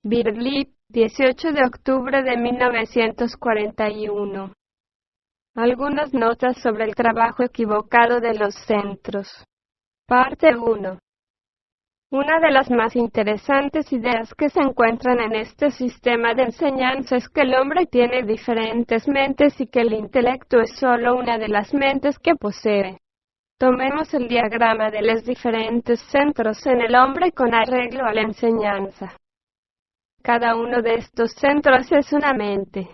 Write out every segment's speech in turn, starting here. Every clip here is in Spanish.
Birlip, 18 de octubre de 1941. Algunas notas sobre el trabajo equivocado de los centros. Parte 1. Una de las más interesantes ideas que se encuentran en este sistema de enseñanza es que el hombre tiene diferentes mentes y que el intelecto es solo una de las mentes que posee. Tomemos el diagrama de los diferentes centros en el hombre con arreglo a la enseñanza. Cada uno de estos centros es una mente.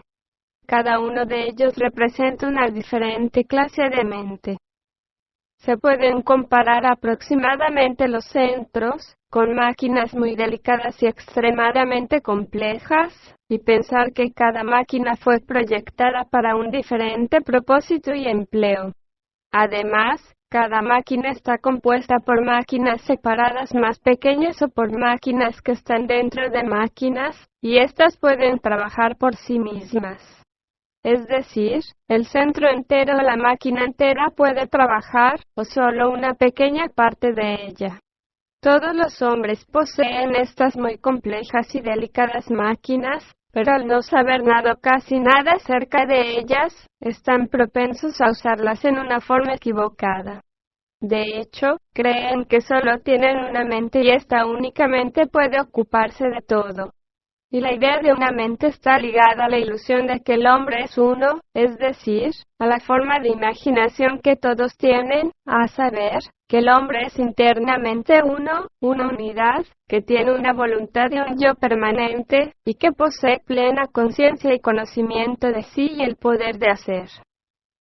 Cada uno de ellos representa una diferente clase de mente. Se pueden comparar aproximadamente los centros con máquinas muy delicadas y extremadamente complejas, y pensar que cada máquina fue proyectada para un diferente propósito y empleo. Además, cada máquina está compuesta por máquinas separadas más pequeñas o por máquinas que están dentro de máquinas, y éstas pueden trabajar por sí mismas. Es decir, el centro entero o la máquina entera puede trabajar, o solo una pequeña parte de ella. Todos los hombres poseen estas muy complejas y delicadas máquinas, pero al no saber nada o casi nada acerca de ellas, están propensos a usarlas en una forma equivocada. De hecho, creen que solo tienen una mente y esta únicamente puede ocuparse de todo. Y la idea de una mente está ligada a la ilusión de que el hombre es uno, es decir, a la forma de imaginación que todos tienen, a saber, que el hombre es internamente uno, una unidad, que tiene una voluntad y un yo permanente, y que posee plena conciencia y conocimiento de sí y el poder de hacer.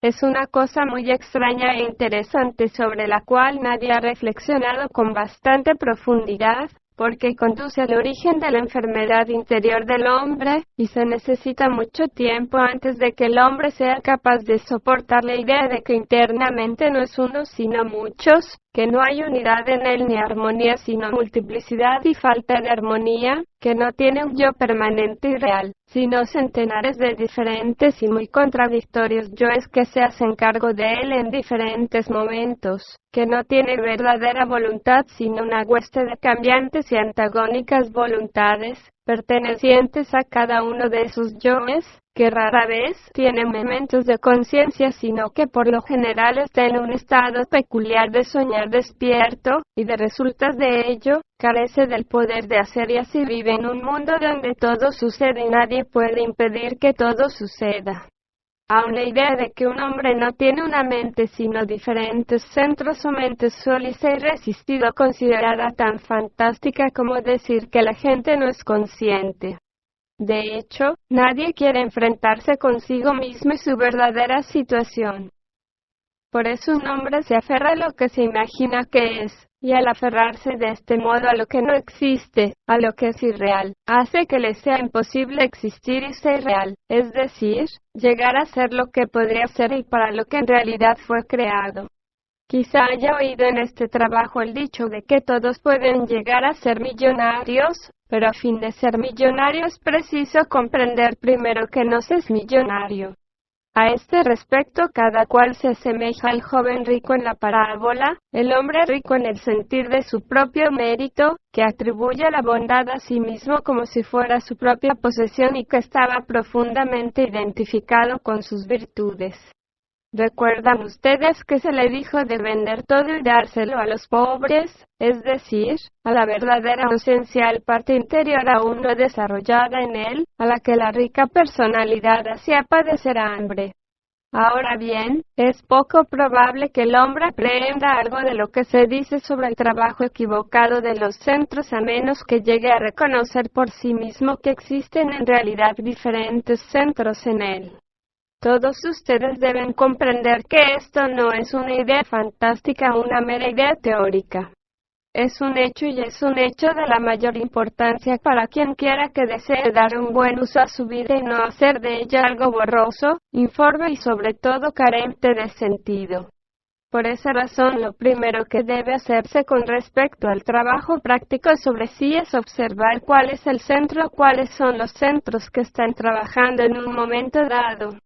Es una cosa muy extraña e interesante sobre la cual nadie ha reflexionado con bastante profundidad, porque conduce al origen de la enfermedad interior del hombre, y se necesita mucho tiempo antes de que el hombre sea capaz de soportar la idea de que internamente no es uno sino muchos, que no hay unidad en él ni armonía sino multiplicidad y falta de armonía, que no tiene un yo permanente y real, sino centenares de diferentes y muy contradictorios yoes que se hacen cargo de él en diferentes momentos, que no tiene verdadera voluntad sino una hueste de cambiantes y antagónicas voluntades, pertenecientes a cada uno de sus yoes, que rara vez tienen momentos de conciencia sino que por lo general está en un estado peculiar de soñar despierto, y de resultas de ello, carece del poder de hacer y así vive en un mundo donde todo sucede y nadie puede impedir que todo suceda. Aun la idea de que un hombre no tiene una mente sino diferentes centros o mentes suele ser irresistido considerada tan fantástica como decir que la gente no es consciente. De hecho, nadie quiere enfrentarse consigo mismo y su verdadera situación. Por eso un hombre se aferra a lo que se imagina que es, y al aferrarse de este modo a lo que no existe, a lo que es irreal, hace que le sea imposible existir y ser real, es decir, llegar a ser lo que podría ser y para lo que en realidad fue creado. Quizá haya oído en este trabajo el dicho de que todos pueden llegar a ser millonarios, pero a fin de ser millonario es preciso comprender primero que no se es millonario. A este respecto, cada cual se asemeja al joven rico en la parábola, el hombre rico en el sentir de su propio mérito, que atribuye la bondad a sí mismo como si fuera su propia posesión y que estaba profundamente identificado con sus virtudes. ¿Recuerdan ustedes que se le dijo de vender todo y dárselo a los pobres, es decir, a la verdadera esencial parte interior aún no desarrollada en él, a la que la rica personalidad hacía padecer hambre? Ahora bien, es poco probable que el hombre aprenda algo de lo que se dice sobre el trabajo equivocado de los centros a menos que llegue a reconocer por sí mismo que existen en realidad diferentes centros en él. Todos ustedes deben comprender que esto no es una idea fantástica o una mera idea teórica. Es un hecho y es un hecho de la mayor importancia para quien quiera que desee dar un buen uso a su vida y no hacer de ella algo borroso, informe y sobre todo carente de sentido. Por esa razón, lo primero que debe hacerse con respecto al trabajo práctico sobre sí es observar cuál es el centro, cuáles son los centros que están trabajando en un momento dado.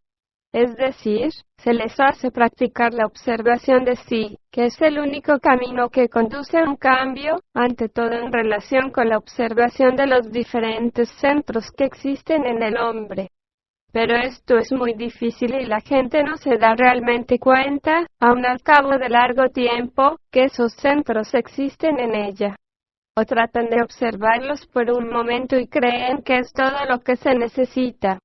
Es decir, se les hace practicar la observación de sí, que es el único camino que conduce a un cambio, ante todo en relación con la observación de los diferentes centros que existen en el hombre. Pero esto es muy difícil y la gente no se da realmente cuenta, aun al cabo de largo tiempo, que esos centros existen en ella. O tratan de observarlos por un momento y creen que es todo lo que se necesita.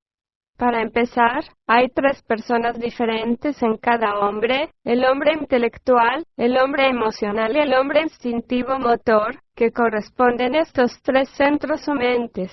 Para empezar, hay 3 personas diferentes en cada hombre: el hombre intelectual, el hombre emocional y el hombre instintivo motor, que corresponden a estos 3 centros o mentes.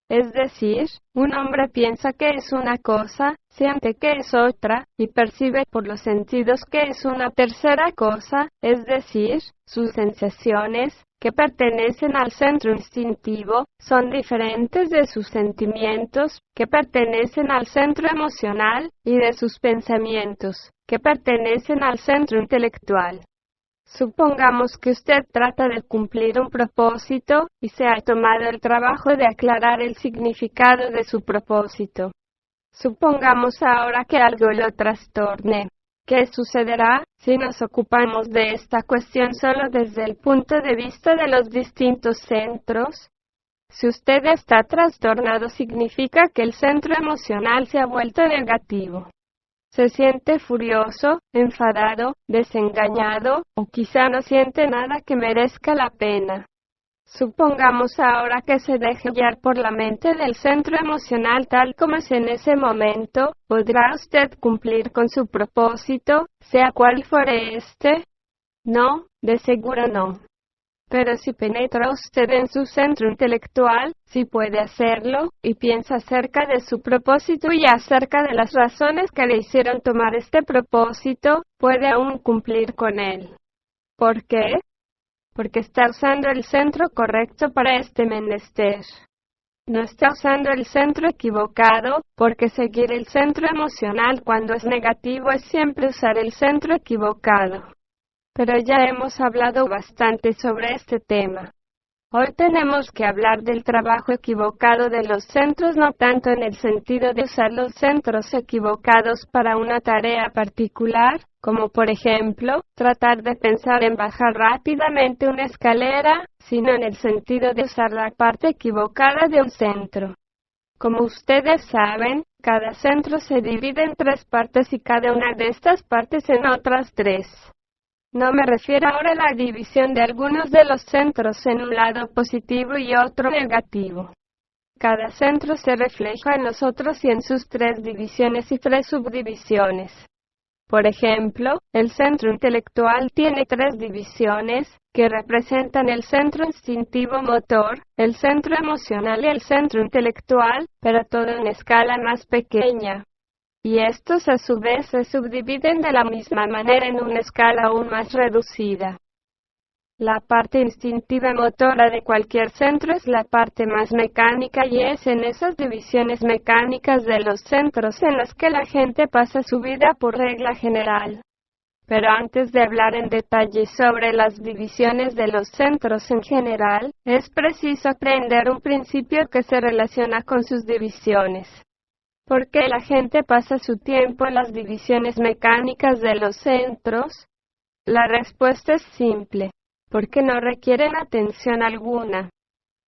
Es decir, un hombre piensa que es una cosa, siente que es otra, y percibe por los sentidos que es una tercera cosa, es decir, sus sensaciones, que pertenecen al centro instintivo, son diferentes de sus sentimientos, que pertenecen al centro emocional, y de sus pensamientos, que pertenecen al centro intelectual. Supongamos que usted trata de cumplir un propósito y se ha tomado el trabajo de aclarar el significado de su propósito. Supongamos ahora que algo lo trastorne. ¿Qué sucederá si nos ocupamos de esta cuestión solo desde el punto de vista de los distintos centros? Si usted está trastornado, significa que el centro emocional se ha vuelto negativo. Se siente furioso, enfadado, desengañado, o quizá no siente nada que merezca la pena. Supongamos ahora que se deje guiar por la mente del centro emocional tal como es en ese momento. ¿Podrá usted cumplir con su propósito, sea cual fuere este? No, de seguro no. Pero si penetra usted en su centro intelectual, sí puede hacerlo, y piensa acerca de su propósito y acerca de las razones que le hicieron tomar este propósito, puede aún cumplir con él. ¿Por qué? Porque está usando el centro correcto para este menester. No está usando el centro equivocado, porque seguir el centro emocional cuando es negativo es siempre usar el centro equivocado. Pero ya hemos hablado bastante sobre este tema. Hoy tenemos que hablar del trabajo equivocado de los centros, no tanto en el sentido de usar los centros equivocados para una tarea particular, como por ejemplo, tratar de pensar en bajar rápidamente una escalera, sino en el sentido de usar la parte equivocada de un centro. Como ustedes saben, cada centro se divide en 3 partes y cada una de estas partes en otras 3. No me refiero ahora a la división de algunos de los centros en un lado positivo y otro negativo. Cada centro se refleja en los otros y en sus 3 divisiones y 3 subdivisiones. Por ejemplo, el centro intelectual tiene 3 divisiones, que representan el centro instintivo motor, el centro emocional y el centro intelectual, pero todo en escala más pequeña. Y estos a su vez se subdividen de la misma manera en una escala aún más reducida. La parte instintiva motora de cualquier centro es la parte más mecánica y es en esas divisiones mecánicas de los centros en las que la gente pasa su vida por regla general. Pero antes de hablar en detalle sobre las divisiones de los centros en general, es preciso aprender un principio que se relaciona con sus divisiones. ¿Por qué la gente pasa su tiempo en las divisiones mecánicas de los centros? La respuesta es simple: porque no requieren atención alguna.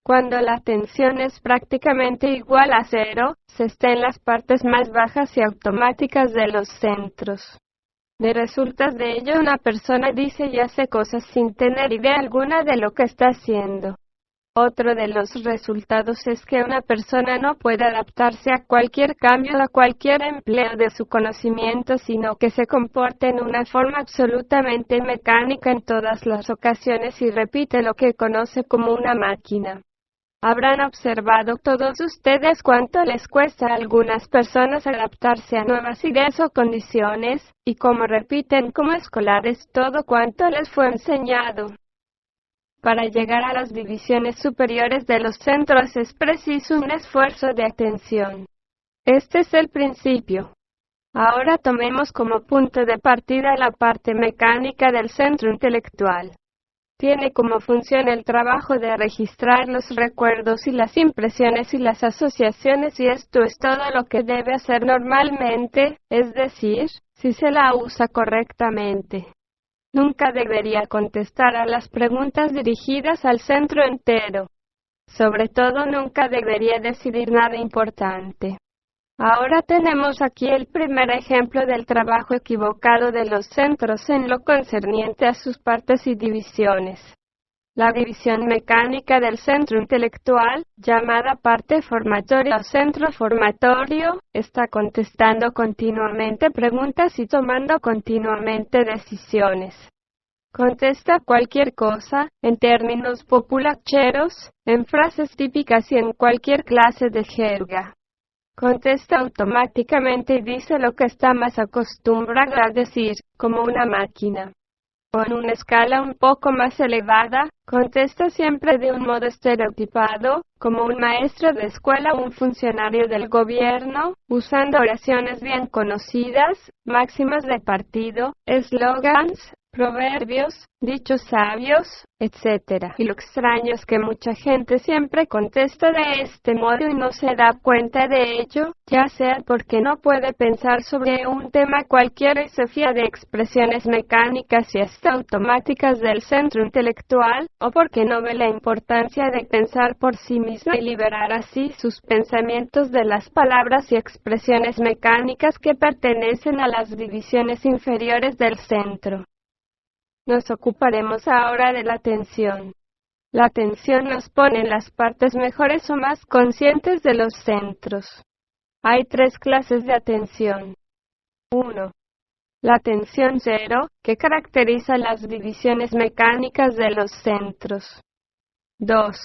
Cuando la atención es prácticamente igual a 0, se está en las partes más bajas y automáticas de los centros. De resultas de ello, una persona dice y hace cosas sin tener idea alguna de lo que está haciendo. Otro de los resultados es que una persona no puede adaptarse a cualquier cambio o a cualquier empleo de su conocimiento, sino que se comporta en una forma absolutamente mecánica en todas las ocasiones y repite lo que conoce como una máquina. Habrán observado todos ustedes cuánto les cuesta a algunas personas adaptarse a nuevas ideas o condiciones, y cómo repiten como escolares todo cuanto les fue enseñado. Para llegar a las divisiones superiores de los centros es preciso un esfuerzo de atención. Este es el principio. Ahora tomemos como punto de partida la parte mecánica del centro intelectual. Tiene como función el trabajo de registrar los recuerdos y las impresiones y las asociaciones, y esto es todo lo que debe hacer normalmente, es decir, si se la usa correctamente. Nunca debería contestar a las preguntas dirigidas al centro entero. Sobre todo, nunca debería decidir nada importante. Ahora tenemos aquí el primer ejemplo del trabajo equivocado de los centros en lo concerniente a sus partes y divisiones. La división mecánica del centro intelectual, llamada parte formatoria o centro formatorio, está contestando continuamente preguntas y tomando continuamente decisiones. Contesta cualquier cosa, en términos populacheros, en frases típicas y en cualquier clase de jerga. Contesta automáticamente y dice lo que está más acostumbrada a decir, como una máquina. O en una escala un poco más elevada, contesta siempre de un modo estereotipado, como un maestro de escuela o un funcionario del gobierno, usando oraciones bien conocidas, máximas de partido, eslogans, proverbios, dichos sabios, etc. Y lo extraño es que mucha gente siempre contesta de este modo y no se da cuenta de ello, ya sea porque no puede pensar sobre un tema cualquiera y se fía de expresiones mecánicas y hasta automáticas del centro intelectual, o porque no ve la importancia de pensar por sí mismo y liberar así sus pensamientos de las palabras y expresiones mecánicas que pertenecen a las divisiones inferiores del centro. Nos ocuparemos ahora de la atención. La atención nos pone en las partes mejores o más conscientes de los centros. Hay tres clases de atención. 1. La atención cero, que caracteriza las divisiones mecánicas de los centros. 2.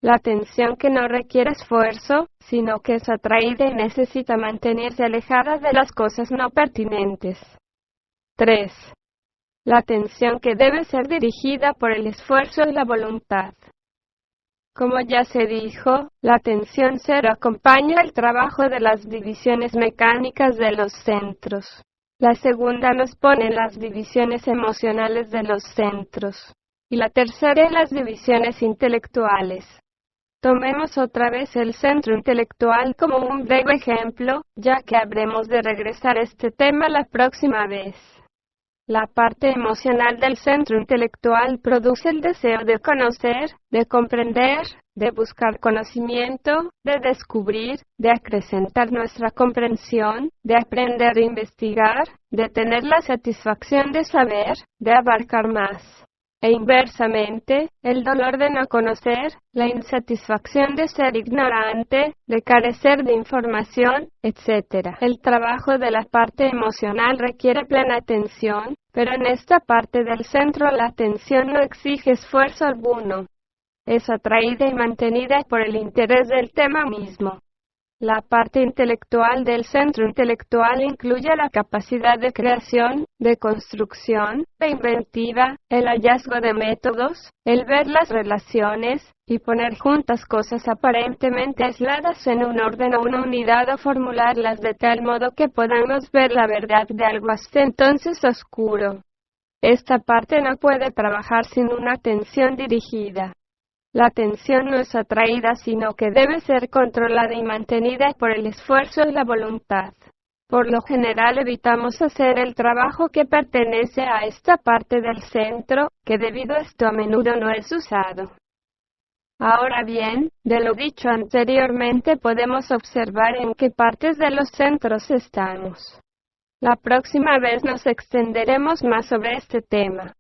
La atención que no requiere esfuerzo, sino que es atraída y necesita mantenerse alejada de las cosas no pertinentes. 3. La atención que debe ser dirigida por el esfuerzo y la voluntad. Como ya se dijo, la atención cero acompaña el trabajo de las divisiones mecánicas de los centros. La segunda nos pone en las divisiones emocionales de los centros. Y la tercera en las divisiones intelectuales. Tomemos otra vez el centro intelectual como un breve ejemplo, ya que habremos de regresar a este tema la próxima vez. La parte emocional del centro intelectual produce el deseo de conocer, de comprender, de buscar conocimiento, de descubrir, de acrecentar nuestra comprensión, de aprender e investigar, de tener la satisfacción de saber, de abarcar más. E inversamente, el dolor de no conocer, la insatisfacción de ser ignorante, de carecer de información, etc. El trabajo de la parte emocional requiere plena atención, pero en esta parte del centro la atención no exige esfuerzo alguno. Es atraída y mantenida por el interés del tema mismo. La parte intelectual del centro intelectual incluye la capacidad de creación, de construcción, de inventiva, el hallazgo de métodos, el ver las relaciones, y poner juntas cosas aparentemente aisladas en un orden o una unidad o formularlas de tal modo que podamos ver la verdad de algo hasta entonces oscuro. Esta parte no puede trabajar sin una atención dirigida. La atención no es atraída, sino que debe ser controlada y mantenida por el esfuerzo y la voluntad. Por lo general evitamos hacer el trabajo que pertenece a esta parte del centro, que debido a esto a menudo no es usado. Ahora bien, de lo dicho anteriormente podemos observar en qué partes de los centros estamos. La próxima vez nos extenderemos más sobre este tema.